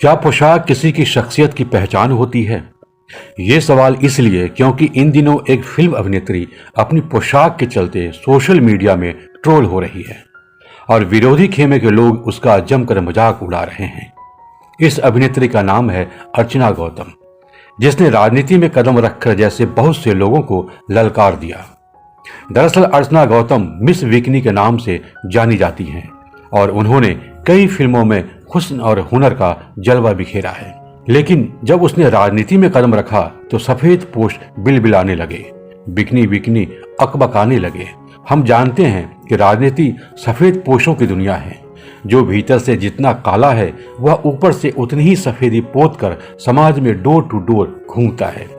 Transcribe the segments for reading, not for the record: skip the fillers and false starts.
क्या पोशाक किसी की शख्सियत की पहचान होती है? ये सवाल इसलिए क्योंकि इन दिनों एक फिल्म अभिनेत्री अपनी पोशाक के चलते सोशल मीडिया में ट्रोल हो रही है और विरोधी खेमे के लोग उसका जमकर मजाक उड़ा रहे हैं। इस अभिनेत्री का नाम है अर्चना गौतम, जिसने राजनीति में कदम रखकर जैसे बहुत से लोगों को ललकार दिया। दरअसल अर्चना गौतम मिस बिकिनी के नाम से जानी जाती हैं और उन्होंने कई फिल्मों में हुस्न और हुनर का जलवा बिखेरा है। लेकिन जब उसने राजनीति में कदम रखा तो सफेद पोश बिलबिलाने लगे, बिकनी बिकनी अकबकाने लगे। हम जानते हैं कि राजनीति सफेद पोशों की दुनिया है। जो भीतर से जितना काला है वह ऊपर से उतनी ही सफेदी पोत कर समाज में डोर टू डोर घूमता है।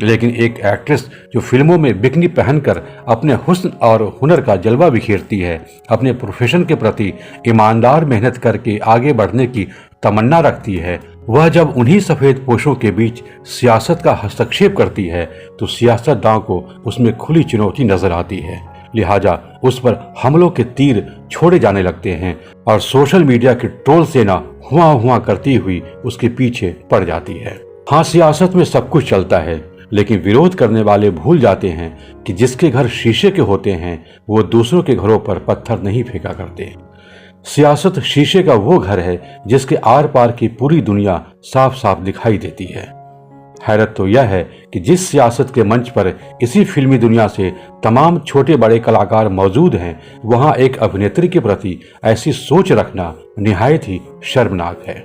लेकिन एक एक्ट्रेस जो फिल्मों में बिकनी पहनकर अपने हुस्न और हुनर का जलवा बिखेरती है, अपने प्रोफेशन के प्रति ईमानदार मेहनत करके आगे बढ़ने की तमन्ना रखती है, वह जब उन्हीं सफेद पोशों के बीच सियासत का हस्तक्षेप करती है तो सियासतदान को उसमें खुली चुनौती नजर आती है। लिहाजा उस पर हमलों के तीर छोड़े जाने लगते हैं और सोशल मीडिया की ट्रोल सेना हुआ हुआ करती हुई उसके पीछे पड़ जाती है। हाँ, सियासत में सब कुछ चलता है, लेकिन विरोध करने वाले भूल जाते हैं कि जिसके घर शीशे के होते हैं वो दूसरों के घरों पर पत्थर नहीं फेंका करते। सियासत शीशे का वो घर है जिसके आर पार की पूरी दुनिया साफ साफ दिखाई देती है। हैरत तो यह है कि जिस सियासत के मंच पर इसी फिल्मी दुनिया से तमाम छोटे बड़े कलाकार मौजूद हैं, वहां एक अभिनेत्री के प्रति ऐसी सोच रखना निहायत ही शर्मनाक है।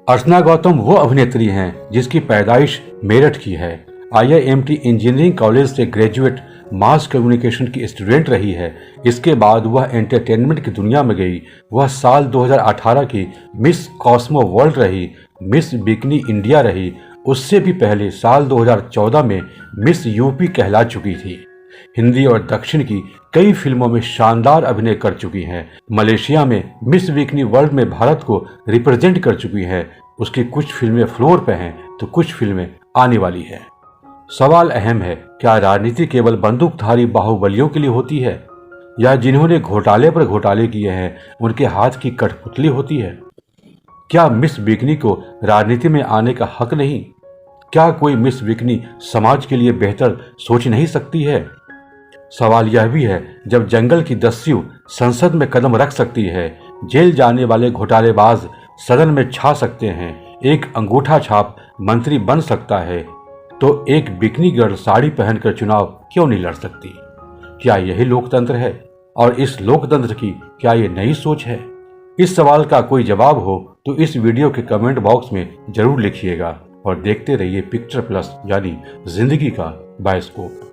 अर्चना गौतम वो अभिनेत्री हैं जिसकी पैदाइश मेरठ की है। IIMT इंजीनियरिंग कॉलेज से ग्रेजुएट मास कम्युनिकेशन की स्टूडेंट रही है। इसके बाद वह एंटरटेनमेंट की दुनिया में गई। वह साल 2018 की मिस कॉस्मो वर्ल्ड रही, मिस बिकनी इंडिया रही। उससे भी पहले साल 2014 में मिस यूपी कहला चुकी थी। हिंदी और दक्षिण की कई फिल्मों में शानदार अभिनय कर चुकी हैं। मलेशिया में मिस बिकनी वर्ल्ड में भारत को रिप्रेजेंट कर चुकी है। उसकी कुछ फिल्में फ्लोर पे हैं तो कुछ फिल्में आने वाली है। सवाल अहम है, क्या राजनीति केवल बंदूकधारी बाहुबलियों के लिए होती है या जिन्होंने घोटाले पर घोटाले किए हैं उनके हाथ की कठपुतली होती है? क्या मिस बिकनी को राजनीति में आने का हक नहीं? क्या कोई मिस बिकनी समाज के लिए बेहतर सोच नहीं सकती है? सवाल यह भी है, जब जंगल की दस्यु संसद में कदम रख सकती है, जेल जाने वाले घोटालेबाज सदन में छा सकते हैं, एक अंगूठा छाप मंत्री बन सकता है, तो एक बिकनी गर्ल साड़ी पहनकर चुनाव क्यों नहीं लड़ सकती? क्या यही लोकतंत्र है? और इस लोकतंत्र की क्या ये नई सोच है? इस सवाल का कोई जवाब हो तो इस वीडियो के कमेंट बॉक्स में जरूर लिखिएगा और देखते रहिए पिक्चर प्लस यानी जिंदगी का बायोस्कोप।